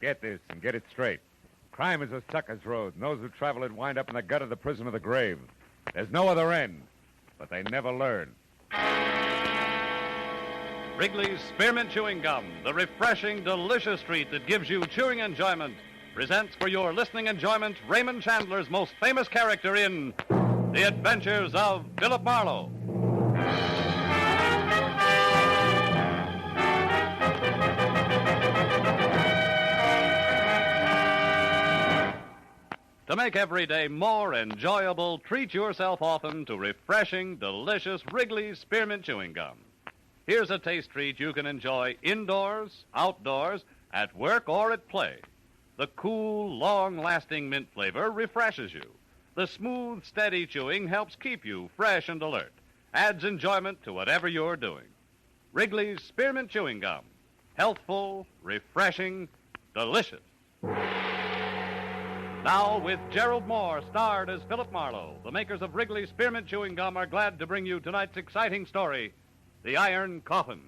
Get this and get it straight. Crime is a sucker's road, and those who travel it wind up in the gut of the prison of the grave. There's no other end, but they never learn. Wrigley's Spearmint Chewing Gum, the refreshing, delicious treat that gives you chewing enjoyment, presents for your listening enjoyment Raymond Chandler's most famous character in The Adventures of Philip Marlowe. To make every day more enjoyable, treat yourself often to refreshing, delicious Wrigley's Spearmint Chewing Gum. Here's a taste treat you can enjoy indoors, outdoors, at work, or at play. The cool, long-lasting mint flavor refreshes you. The smooth, steady chewing helps keep you fresh and alert. Adds enjoyment to whatever you're doing. Wrigley's Spearmint Chewing Gum. Healthful, refreshing, delicious. Now, with Gerald Moore, starred as Philip Marlowe, the makers of Wrigley's Spearmint Chewing Gum are glad to bring you tonight's exciting story, The Iron Coffin.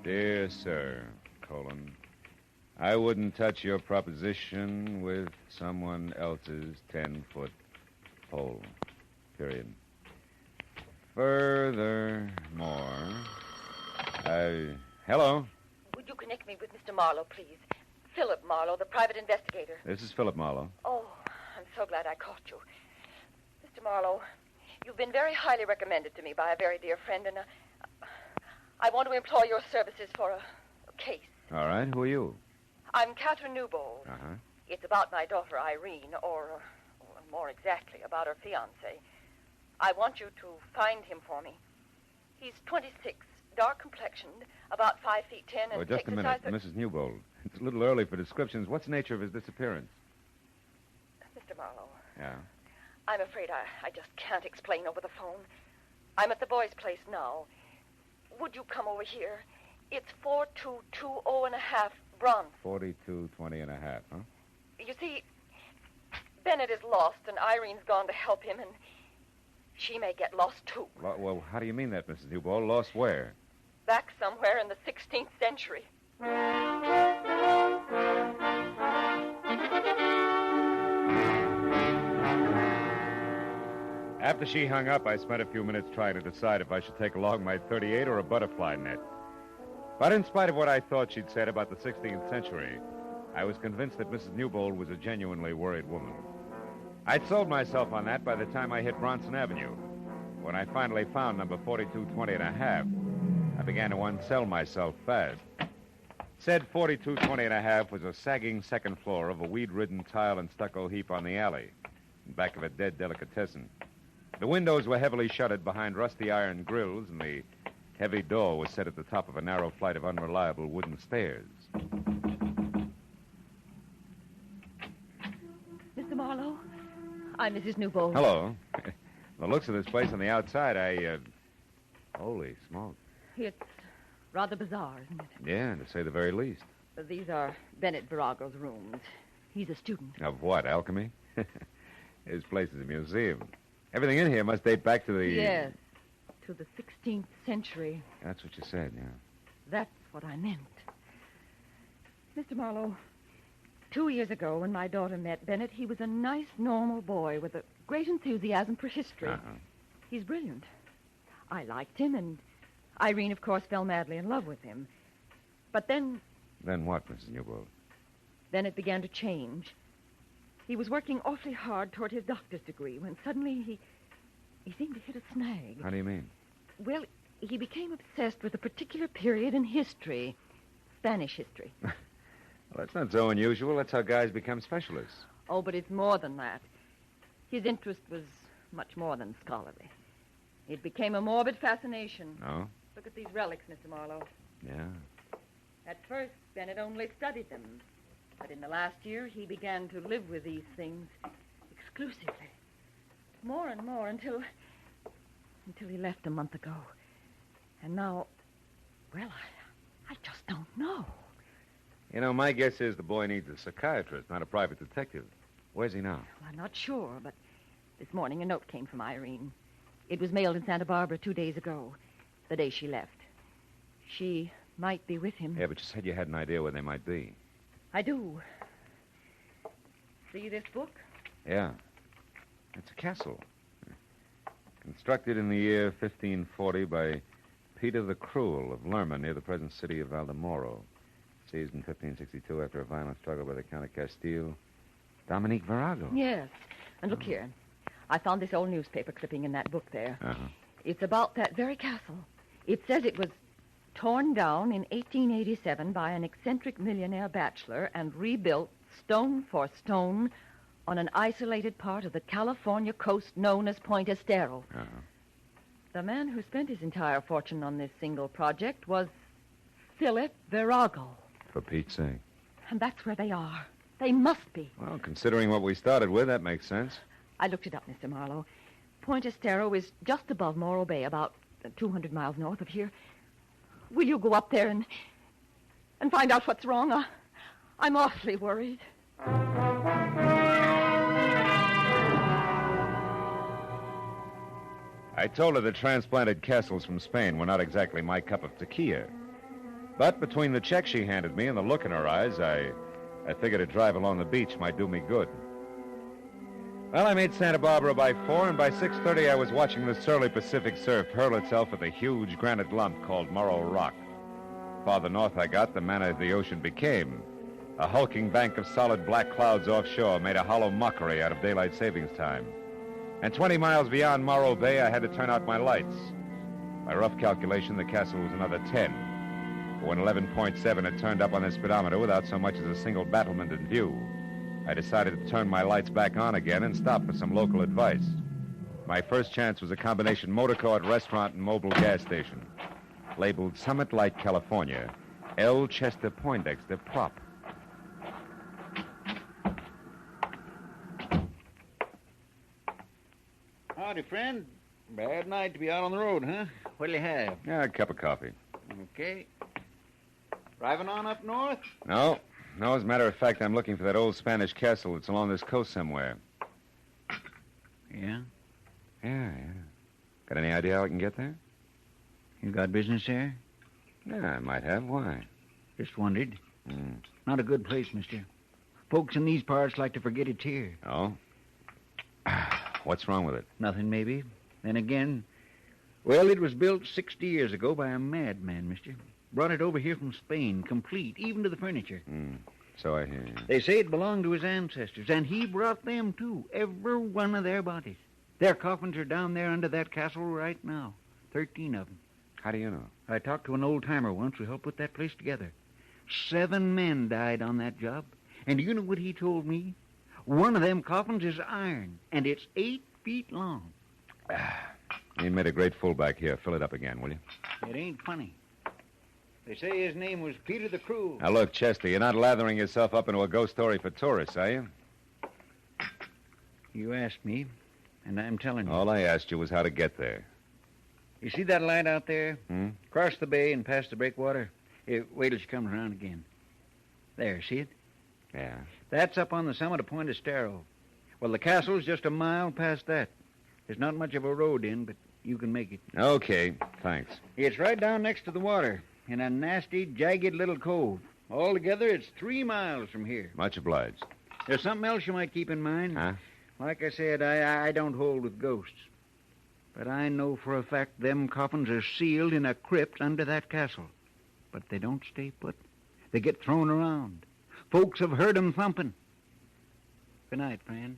Dear Sir, I wouldn't touch your proposition with someone else's 10-foot pole. Period. Furthermore, Hello? Would you connect me with Mr. Marlowe, please? Philip Marlowe, the private investigator. This is Philip Marlowe. Oh, I'm so glad I caught you. Mr. Marlowe, you've been very highly recommended to me by a very dear friend, and I want to employ your services for a case. All right, who are you? I'm Catherine Newbold. Uh-huh. It's about my daughter, Irene, or more exactly, about her fiancé. I want you to find him for me. He's 26, dark complexioned, about 5 feet 10, and just a minute, Mrs. Newbold. It's a little early for descriptions. What's the nature of his disappearance? Mr. Marlowe. Yeah? I'm afraid I just can't explain over the phone. I'm at the boys' place now. Would you come over here? It's 4220.5 Bronx. 4220.5, huh? You see, Bennett is lost, and Irene's gone to help him, and she may get lost, too. Well, how do you mean that, Mrs. Newbold? Lost where? Back somewhere in the 16th century. After she hung up, I spent a few minutes trying to decide if I should take along my .38 or a butterfly net. But in spite of what I thought she'd said about the 16th century, I was convinced that Mrs. Newbold was a genuinely worried woman. I'd sold myself on that by the time I hit Bronson Avenue. When I finally found number 4220.5, I began to unsell myself fast. Said 4220.5 was a sagging second floor of a weed-ridden tile and stucco heap on the alley, in back of a dead delicatessen. The windows were heavily shuttered behind rusty iron grills, and the heavy door was set at the top of a narrow flight of unreliable wooden stairs. Mr. Marlowe, I'm Mrs. Newbold. Hello. The looks of this place on the outside, Holy smoke. It's rather bizarre, isn't it? Yeah, to say the very least. These are Bennett Virago's rooms. He's a student. Of what, alchemy? His place is a museum. Everything in here must date back to the... Yes, to the 16th century. That's what you said, yeah. That's what I meant. Mr. Marlowe, 2 years ago when my daughter met Bennett, he was a nice, normal boy with a great enthusiasm for history. Uh-huh. He's brilliant. I liked him, and Irene, of course, fell madly in love with him. But then... Then what, Mrs. Newbold? Then it began to change. He was working awfully hard toward his doctor's degree when suddenly he seemed to hit a snag. How do you mean? Well, he became obsessed with a particular period in history. Spanish history. Well, that's not so unusual. That's how guys become specialists. Oh, but it's more than that. His interest was much more than scholarly. It became a morbid fascination. Oh? Look at these relics, Mr. Marlowe. Yeah. At first, Bennett only studied them. But in the last year, he began to live with these things exclusively. More and more until he left a month ago. And now, well, I just don't know. You know, my guess is the boy needs a psychiatrist, not a private detective. Where's he now? Well, I'm not sure, but this morning a note came from Irene. It was mailed in Santa Barbara 2 days ago, the day she left. She might be with him. Yeah, but you said you had an idea where they might be. I do. See this book? Yeah. It's a castle. Constructed in the year 1540 by Peter the Cruel of Lerma near the present city of Valdemoro. Seized in 1562 after a violent struggle by the Count of Castile. Dominique Virago. Yes. And look here. I found this old newspaper clipping in that book there. Uh-huh. It's about that very castle. It says it was torn down in 1887 by an eccentric millionaire bachelor and rebuilt stone for stone on an isolated part of the California coast known as Point Estero. Uh-huh. The man who spent his entire fortune on this single project was Philip Virago. For Pete's sake. And that's where they are. They must be. Well, considering what we started with, that makes sense. I looked it up, Mr. Marlowe. Point Estero is just above Morro Bay, about 200 miles north of here. Will you go up there and find out what's wrong? I'm awfully worried. I told her the transplanted castles from Spain were not exactly my cup of tequila. But between the check she handed me and the look in her eyes, I figured a drive along the beach might do me good. Well, I made Santa Barbara by 4, and by 6:30 I was watching the surly Pacific surf hurl itself at the huge granite lump called Morro Rock. Farther north I got, the manner the ocean became. A hulking bank of solid black clouds offshore made a hollow mockery out of daylight savings time. And 20 miles beyond Morro Bay, I had to turn out my lights. By rough calculation, the castle was another 10. But when 11.7 had turned up on the speedometer without so much as a single battlement in view, I decided to turn my lights back on again and stop for some local advice. My first chance was a combination motor court, restaurant, and mobile gas station. Labeled Summit Light, California, L. Chester Poindexter Prop. Howdy, friend. Bad night to be out on the road, huh? What'll you have? Yeah, a cup of coffee. Okay. Driving on up north? No, as a matter of fact, I'm looking for that old Spanish castle that's along this coast somewhere. Yeah? Yeah. Got any idea how I can get there? You got business there? Yeah, I might have. Why? Just wondered. Not a good place, mister. Folks in these parts like to forget it's here. Oh? What's wrong with it? Nothing, maybe. Then again, well, it was built 60 years ago by a madman, mister. Brought it over here from Spain, complete, even to the furniture. So I hear. They say it belonged to his ancestors, and he brought them, too. Every one of their bodies. Their coffins are down there under that castle right now. 13 of them. How do you know? I talked to an old-timer once who helped put that place together. 7 men died on that job. And do you know what he told me? One of them coffins is iron, and it's 8 feet long. You made a great fullback here. Fill it up again, will you? It ain't funny. They say his name was Peter the Cruel. Now, look, Chester, you're not lathering yourself up into a ghost story for tourists, are you? You asked me, and I'm telling you. All I asked you was how to get there. You see that light out there? Hmm? Across the bay and past the breakwater? Wait till she comes around again. There, see it? Yeah. That's up on the summit of Point Estero. Well, the castle's just a mile past that. There's not much of a road in, but you can make it. Okay, thanks. It's right down next to the water, in a nasty, jagged little cove. Altogether, it's 3 miles from here. Much obliged. There's something else you might keep in mind. Huh? Like I said, I don't hold with ghosts. But I know for a fact them coffins are sealed in a crypt under that castle. But they don't stay put. They get thrown around. Folks have heard 'em thumping. Good night, friend.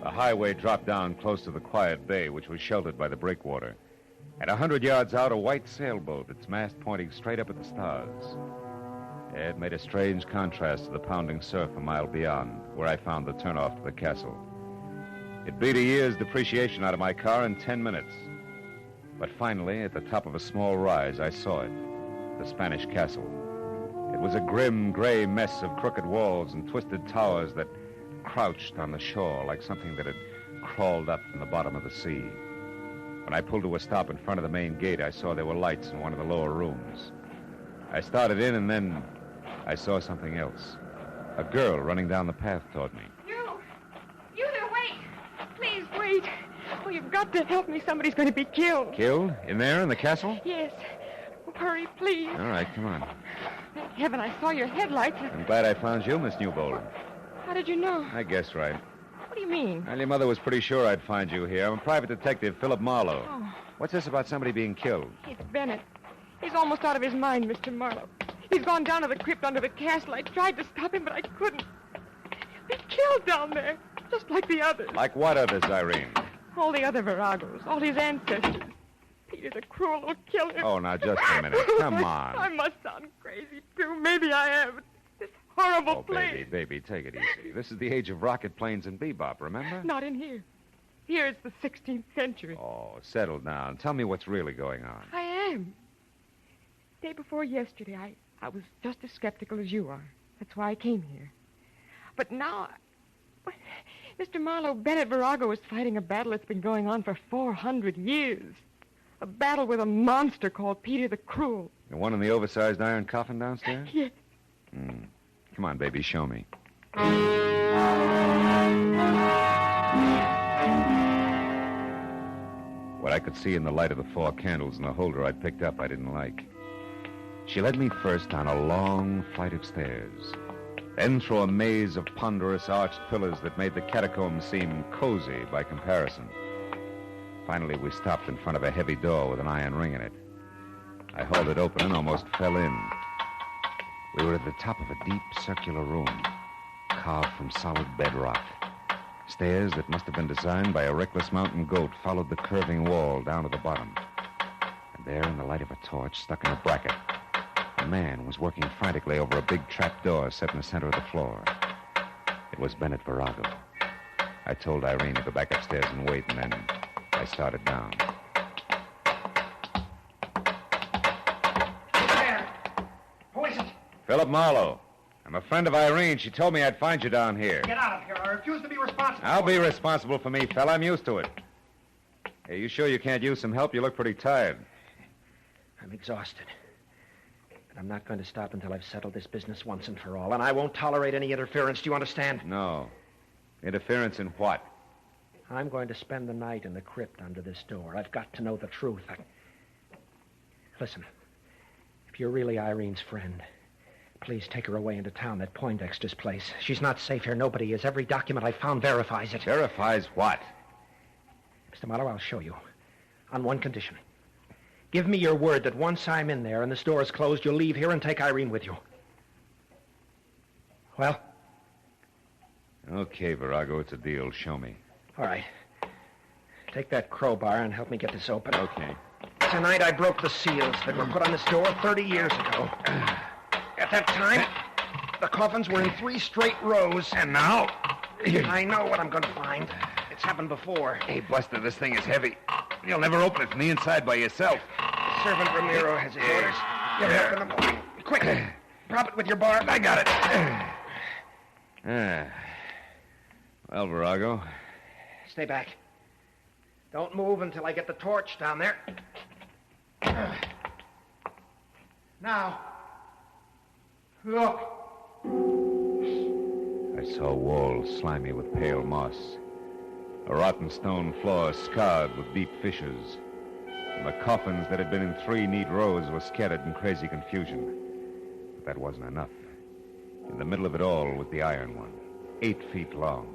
The highway dropped down close to the quiet bay, which was sheltered by the breakwater. And 100 yards out, a white sailboat, its mast pointing straight up at the stars. It made a strange contrast to the pounding surf a mile beyond, where I found the turnoff to the castle. It beat a year's depreciation out of my car in 10 minutes. But finally, at the top of a small rise, I saw it. the Spanish castle. It was a grim, gray mess of crooked walls and twisted towers that crouched on the shore like something that had crawled up from the bottom of the sea. When I pulled to a stop in front of the main gate, I saw there were lights in one of the lower rooms. I started in, and then I saw something else. A girl running down the path toward me. You there, wait. Please, wait. Oh, you've got to help me. Somebody's going to be killed. Killed? In there, in the castle? Yes. Oh, hurry, please. All right, come on. Thank heaven I saw your headlights. I'm glad I found you, Miss Newbold. How did you know? I guess right. What do you mean? Well, your mother was pretty sure I'd find you here. I'm a private detective, Philip Marlowe. Oh. What's this about somebody being killed? It's Bennett. He's almost out of his mind, Mr. Marlowe. He's gone down to the crypt under the castle. I tried to stop him, but I couldn't. He's killed down there, just like the others. Like what others, Irene? All the other Viragos, all his ancestors. Peter the Cruel will kill him. Oh, now, just a minute. Come on. I must sound crazy, too. Maybe I am. This horrible place. Baby, take it easy. This is the age of rocket planes and bebop, remember? Not in here. Here it's the 16th century. Oh, settle down. Tell me what's really going on. I am. Day before yesterday, I was just as skeptical as you are. That's why I came here. But now, Mr. Marlowe, Bennett Virago is fighting a battle that's been going on for 400 years. A battle with a monster called Peter the Cruel. The one in the oversized iron coffin downstairs? Yes. Come on, baby, show me. What I could see in the light of the 4 candles in the holder I'd picked up I didn't like. She led me first down a long flight of stairs, then through a maze of ponderous arched pillars that made the catacombs seem cozy by comparison. Finally, we stopped in front of a heavy door with an iron ring in it. I hauled it open and almost fell in. We were at the top of a deep circular room, carved from solid bedrock. Stairs that must have been designed by a reckless mountain goat followed the curving wall down to the bottom. And there, in the light of a torch stuck in a bracket, a man was working frantically over a big trap door set in the center of the floor. It was Bennett Virago. I told Irene to go back upstairs and wait, and then I started down. There. Who is it? Philip Marlowe. I'm a friend of Irene. She told me I'd find you down here. Get out of here. I refuse to be responsible. I'll be responsible for me, fella. I'm used to it. Hey, you sure you can't use some help? You look pretty tired. I'm exhausted. But I'm not going to stop until I've settled this business once and for all. And I won't tolerate any interference. Do you understand? No. Interference in what? I'm going to spend the night in the crypt under this door. I've got to know the truth. Listen, if you're really Irene's friend, please take her away into town, that Poindexter's place. She's not safe here. Nobody is. Every document I found verifies it. Verifies what? Mr. Marlowe, I'll show you. On one condition. Give me your word that once I'm in there and this door is closed, you'll leave here and take Irene with you. Well? Okay, Virago, it's a deal. Show me. All right. Take that crowbar and help me get this open. Okay. Tonight I broke the seals that were put on this door 30 years ago. At that time, the coffins were in 3 straight rows. And now? I know what I'm going to find. It's happened before. Hey, Buster, this thing is heavy. You'll never open it from the inside by yourself. Servant Ramiro has his orders. Get it up in the morning. Quick. Prop it with your bar. I got it. Well, Virago. Stay back. Don't move until I get the torch down there. Now. Look. I saw walls slimy with pale moss. A rotten stone floor scarred with deep fissures. And the coffins that had been in 3 neat rows were scattered in crazy confusion. But that wasn't enough. In the middle of it all was the iron one, 8 feet long,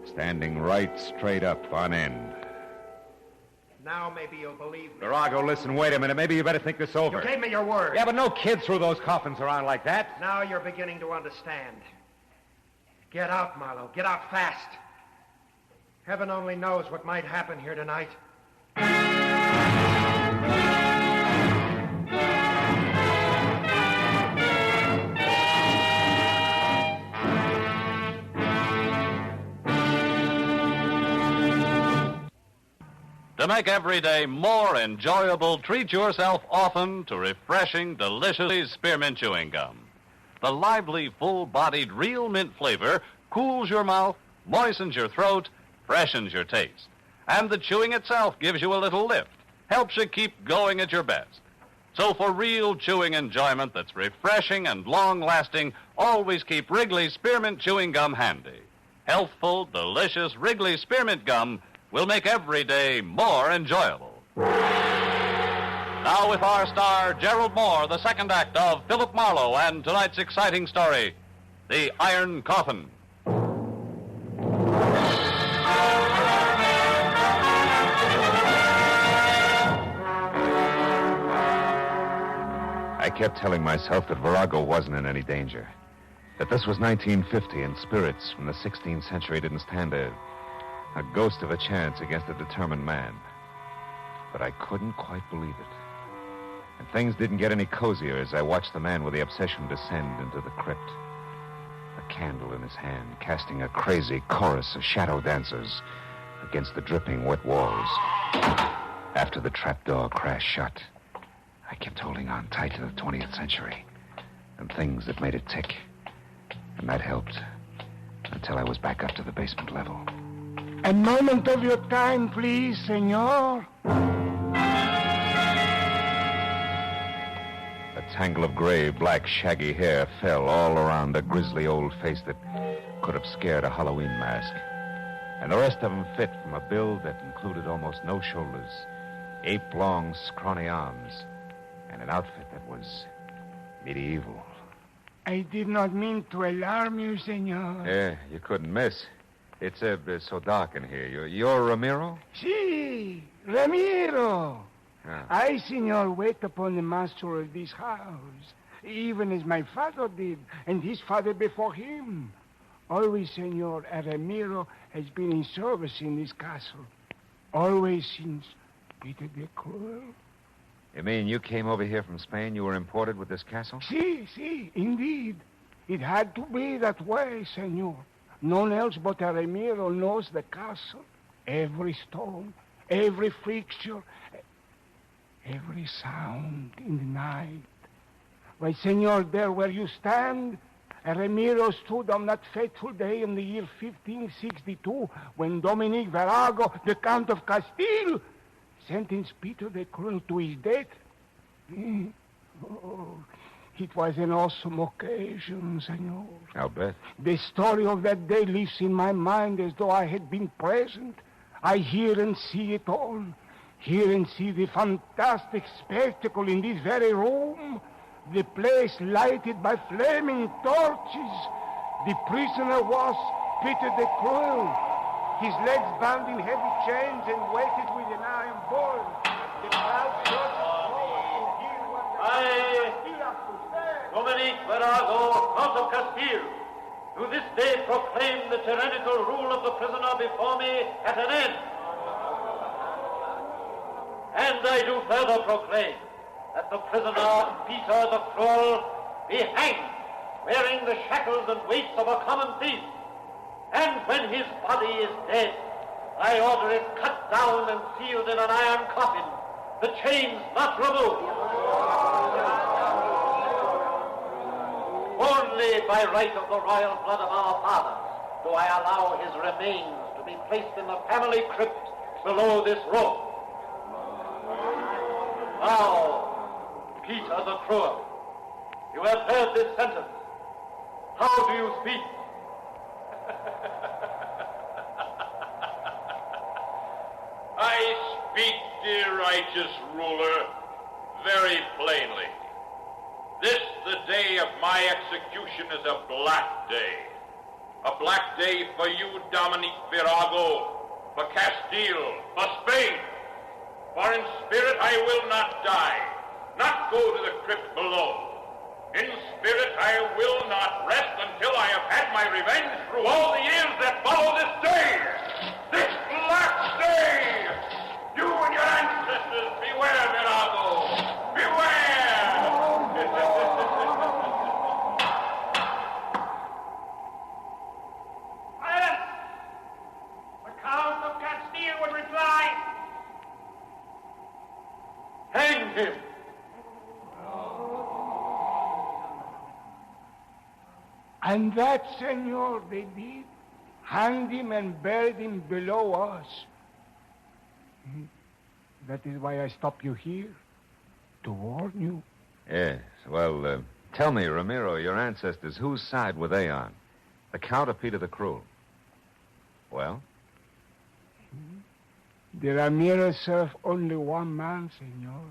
standing right straight up on end. Now maybe you'll believe me. Virago, listen, wait a minute. Maybe you better think this over. You gave me your word. Yeah, but no kid threw those coffins around like that. Now you're beginning to understand. Get out, Marlowe. Get out fast. Heaven only knows what might happen here tonight. To make every day more enjoyable, treat yourself often to refreshing, delicious spearmint chewing gum. The lively, full-bodied, real mint flavor cools your mouth, moistens your throat, freshens your taste. And the chewing itself gives you a little lift, helps you keep going at your best. So for real chewing enjoyment that's refreshing and long-lasting, always keep Wrigley's Spearmint Chewing Gum handy. Healthful, delicious Wrigley Spearmint Gum will make every day more enjoyable. Now with our star, Gerald Moore, the second act of Philip Marlowe and tonight's exciting story, The Iron Coffin. I kept telling myself that Virago wasn't in any danger. That this was 1950 and spirits from the 16th century didn't stand a ghost of a chance against a determined man. But I couldn't quite believe it. And things didn't get any cozier as I watched the man with the obsession descend into the crypt. A candle in his hand, casting a crazy chorus of shadow dancers against the dripping wet walls. After the trapdoor crashed shut, I kept holding on tight to the 20th century and things that made it tick. And that helped until I was back up to the basement level. A moment of your time, please, senor. A tangle of gray, black, shaggy hair fell all around a grisly old face that could have scared a Halloween mask. And the rest of him fit from a build that included almost no shoulders, ape-long, scrawny arms, and an outfit that was medieval. I did not mean to alarm you, senor. Yeah, you couldn't miss. It's so dark in here. You're Ramiro? Si, Ramiro. Yeah. I, senor, wait upon the master of this house, even as my father did, and his father before him. Always, senor, Ramiro has been in service in this castle. Always since Peter the Cruel. You mean you came over here from Spain? You were imported with this castle? Si, indeed. It had to be that way, senor. None else but Ramiro knows the castle. Every stone, every fixture, every sound in the night. Why, senor, there where you stand, Ramiro stood on that fateful day in the year 1562 when Dominic Virago, the Count of Castile, sentenced Peter the Cruel to his death. Oh, it was an awesome occasion, senor. I'll bet. The story of that day lives in my mind as though I had been present. I hear and see it all. Hear and see the fantastic spectacle in this very room. The place lighted by flaming torches. The prisoner was Peter the Cruel. His legs bound in heavy chains and weighted with an iron ball. The crowd surged forward to hear what the Castile has to say. Dominic Virago, Count of Castile, do this day proclaim the tyrannical rule of the prisoner before me at an end. And I do further proclaim that the prisoner, Peter the Cruel, be hanged, wearing the shackles and weights of a common thief. And when his body is dead, I order it cut down and sealed in an iron coffin, the chains not removed. Only by right of the royal blood of our fathers do I allow his remains to be placed in the family crypt below this room. Now, Peter the Cruel, you have heard this sentence. How do you speak? I speak, dear righteous ruler, very plainly. This, the day of my execution, is a black day. A black day for you, Dominic Virago, for Castile, for Spain. For in spirit I will not die, not go to the crypt below. In spirit I will not rest until I have had my revenge through all the years that follow this day. This black day! You and your ancestors, beware, Virago! Beware! Silence! The Count of Castile would reply. And that, senor, they did. Hanged him and buried him below us. That is why I stopped you here, to warn you. Yes. Well, tell me, Ramiro, your ancestors, whose side were they on? The Count or Peter the Cruel? Well? The Ramirez served only one man, senor.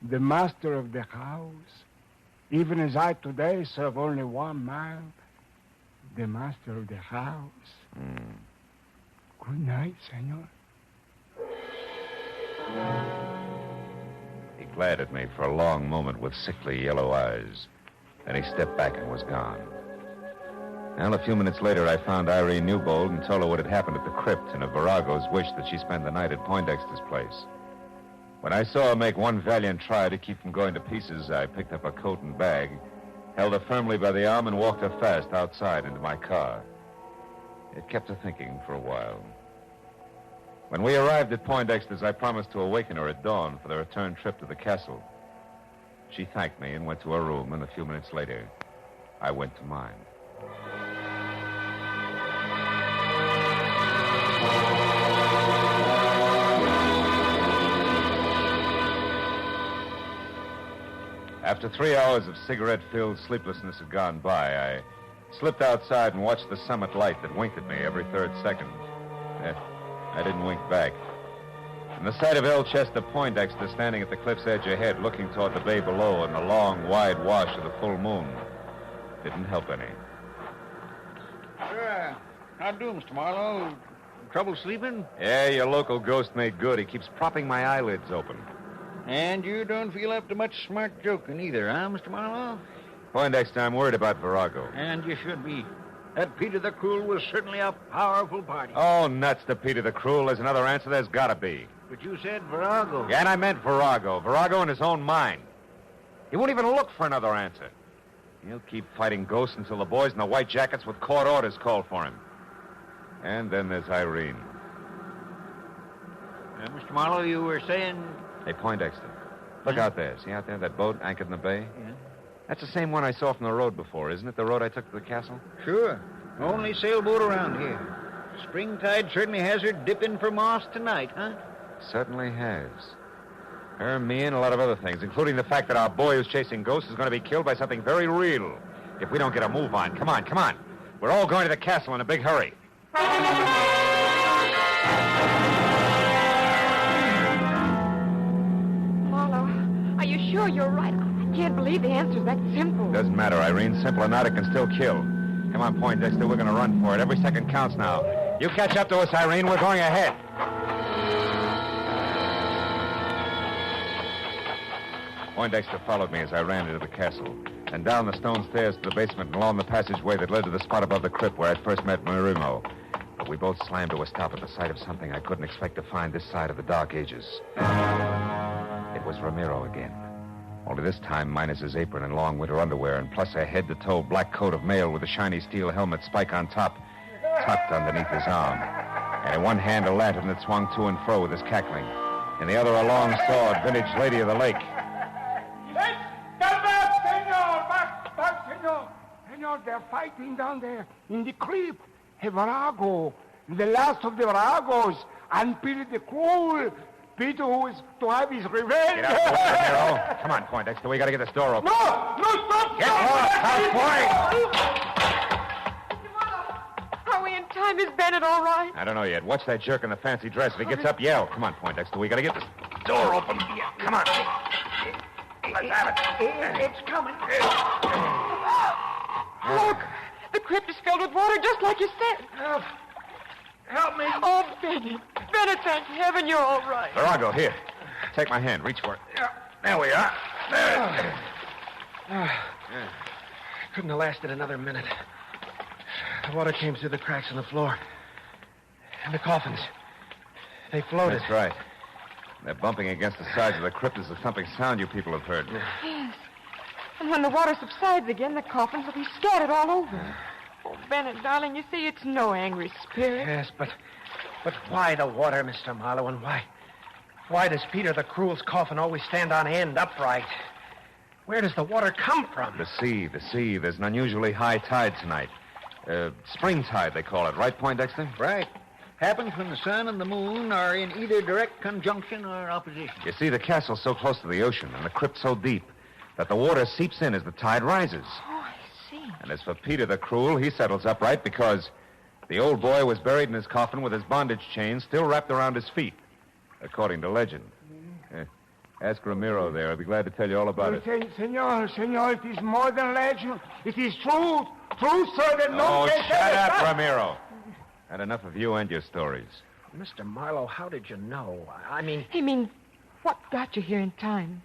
The master of the house. Even as I today serve only one man. The master of the house. Good night, senor. He glared at me for a long moment with sickly yellow eyes. Then he stepped back and was gone. Well, a few minutes later, I found Irene Newbold and told her what had happened at the crypt and of Virago's wish that she spend the night at Poindexter's place. When I saw her make one valiant try to keep from going to pieces, I picked up her coat and bag, held her firmly by the arm, and walked her fast outside into my car. It kept her thinking for a while. When we arrived at Poindexter's, I promised to awaken her at dawn for the return trip to the castle. She thanked me and went to her room, and a few minutes later, I went to mine. After 3 hours of cigarette-filled sleeplessness had gone by, I slipped outside and watched the summit light that winked at me every third second. I didn't wink back. And the sight of El Chester Poindexter standing at the cliff's edge ahead, looking toward the bay below and the long, wide wash of the full moon, didn't help any. Sure. How do, Mr. Marlowe? Trouble sleeping? Yeah, your local ghost made good. He keeps propping my eyelids open. And you don't feel up to much smart joking either, huh, Mr. Marlowe? Poindexter, I'm worried about Virago. And you should be. That Peter the Cruel was certainly a powerful party. Oh, nuts to Peter the Cruel. There's another answer. There's got to be. But you said Virago. Yeah, and I meant Virago. Virago in his own mind. He won't even look for another answer. He'll keep fighting ghosts until the boys in the white jackets with court orders call for him. And then there's Irene. Mr. Marlowe, you were saying... Hey, Poindexter, look out there. See out there, that boat anchored in the bay? Yeah. That's the same one I saw from the road before, isn't it? The road I took to the castle? Sure. Only sailboat around here. Springtide certainly has her dipping for moss tonight, huh? Certainly has. Her, me, and a lot of other things, including the fact that our boy who's chasing ghosts is going to be killed by something very real if we don't get a move on. Come on, come on. We're all going to the castle in a big hurry. Marlowe, are you sure you're right? I can't believe the answer's that simple. Doesn't matter, Irene. Simple or not, it can still kill. Come on, Poindexter. We're going to run for it. Every second counts now. You catch up to us, Irene. We're going ahead. Poindexter followed me as I ran into the castle, and down the stone stairs to the basement and along the passageway that led to the spot above the crypt where I'd first met Marimo. But we both slammed to a stop at the sight of something I couldn't expect to find this side of the Dark Ages. It was Ramiro again. Only this time minus his apron and long winter underwear, and plus a head-to-toe black coat of mail with a shiny steel helmet spike on top, tucked underneath his arm. And in one hand, a lantern that swung to and fro with his cackling. In the other, a long sword, vintage Lady of the Lake. Yes! Come back, senor! Back, senor! Senor, they're fighting down there in the crypt. Virago, the last of the Viragos, and Peter the Cruel. Peter who is to have his revenge. Get out, Ramiro. Come on, Poindexter. We got to get this door open. No, stop! Get lost, boy! Are we in time? Is Bennett all right? I don't know yet. Watch that jerk in the fancy dress. If he gets up, yell. Come on, Poindexter. We got to get this door open. Come on. Let's have it. It's coming. Look, the crypt is filled with water just like you said. Help me. Oh, Bennett. Bennett, thank heaven you're all right. Virago, here. Take my hand. Reach for it. There we are. Couldn't have lasted another minute. The water came through the cracks in the floor. And the coffins. They floated. That's right. They're bumping against the sides of the crypt as the thumping sound you people have heard. Yes. And when the water subsides again, the coffins will be scattered all over. Oh, Bennett, darling, you see, it's no angry spirit. Yes, but why the water, Mr. Marlowe, and why does Peter the Cruel's coffin always stand on end upright? Where does the water come from? The sea. There's an unusually high tide tonight. Spring tide, they call it, right, Poindexter? Right. Happens when the sun and the moon are in either direct conjunction or opposition. You see, the castle's so close to the ocean and the crypt so deep that the water seeps in as the tide rises. Oh, I see. And as for Peter the Cruel, he settles upright because the old boy was buried in his coffin with his bondage chain still wrapped around his feet, according to legend. Ask Ramiro there. I'll be glad to tell you all about it. Senor, it is more than legend. It is truth. Truth, sir, that no... Oh, shut up, Ramiro. Had enough of you and your stories. Mr. Marlowe, how did you know? I mean... He means, what got you here in time?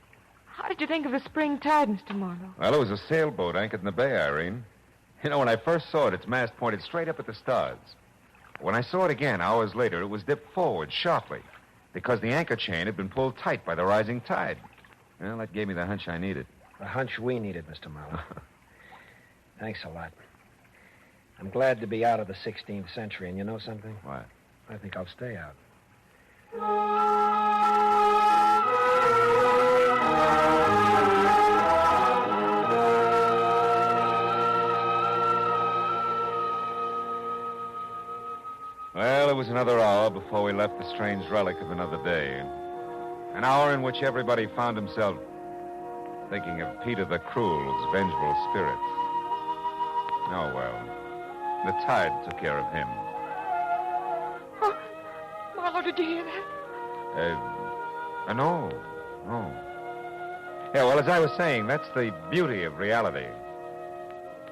How did you think of the spring tide, Mr. Marlowe? Well, it was a sailboat anchored in the bay, Irene. You know, when I first saw it, its mast pointed straight up at the stars. When I saw it again, hours later, it was dipped forward sharply because the anchor chain had been pulled tight by the rising tide. Well, that gave me the hunch I needed. The hunch we needed, Mr. Marlowe. Thanks a lot. I'm glad to be out of the 16th century, and you know something? What? I think I'll stay out. Well, it was another hour before we left the strange relic of another day. An hour in which everybody found himself thinking of Peter the Cruel's vengeful spirit. Oh, well. The tide took care of him. Oh, Marlowe, did you hear that? No. Yeah, well, as I was saying, that's the beauty of reality.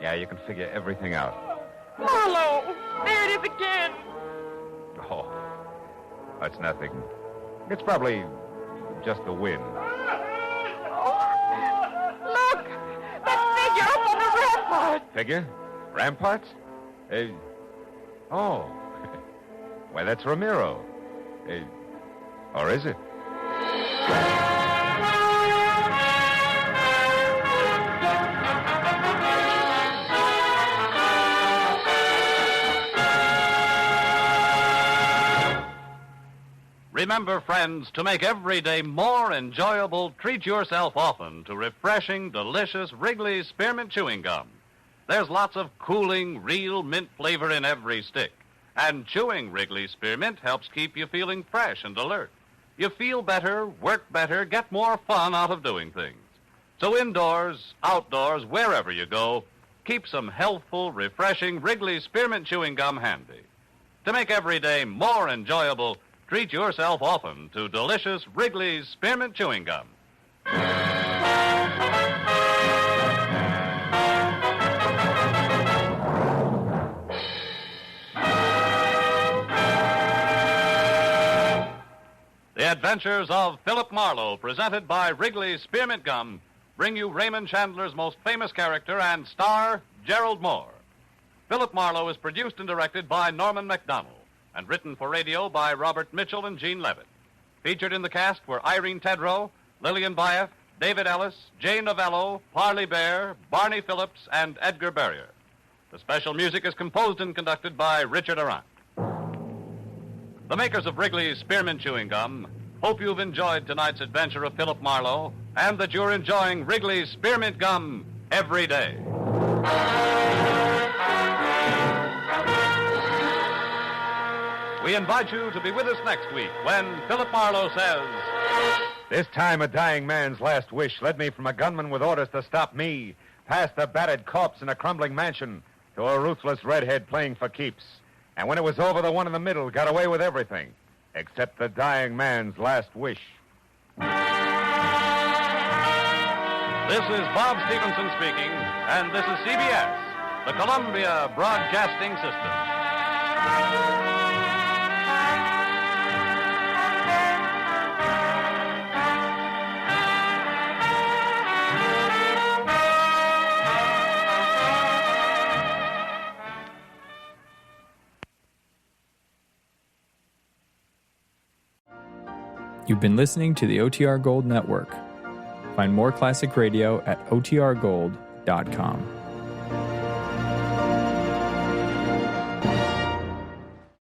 Yeah, you can figure everything out. Marlowe, there it is again. Oh, that's nothing. It's probably just the wind. Look, that figure up on the rampart. Figure? Ramparts? Oh. Why, that's Ramiro. Or is it? Remember, friends, to make every day more enjoyable, treat yourself often to refreshing, delicious Wrigley's Spearmint Chewing Gum. There's lots of cooling, real mint flavor in every stick. And chewing Wrigley's Spearmint helps keep you feeling fresh and alert. You feel better, work better, get more fun out of doing things. So indoors, outdoors, wherever you go, keep some healthful, refreshing Wrigley's Spearmint Chewing Gum handy. To make every day more enjoyable, treat yourself often to delicious Wrigley's Spearmint Chewing Gum. The Adventures of Philip Marlowe, presented by Wrigley's Spearmint Gum, bring you Raymond Chandler's most famous character and star, Gerald Moore. Philip Marlowe is produced and directed by Norman Macdonnell and written for radio by Robert Mitchell and Gene Levitt. Featured in the cast were Irene Tedrow, Lillian Bayef, David Ellis, Jane Novello, Parley Bear, Barney Phillips, and Edgar Barrier. The special music is composed and conducted by Richard Arant. The makers of Wrigley's Spearmint Chewing Gum hope you've enjoyed tonight's adventure of Philip Marlowe and that you're enjoying Wrigley's Spearmint Gum every day. We invite you to be with us next week when Philip Marlowe says... This time a dying man's last wish led me from a gunman with orders to stop me, past a battered corpse in a crumbling mansion, to a ruthless redhead playing for keeps. And when it was over, the one in the middle got away with everything, except the dying man's last wish. This is Bob Stevenson speaking, and this is CBS, the Columbia Broadcasting System. You've been listening to the OTR Gold Network. Find more classic radio at otrgold.com.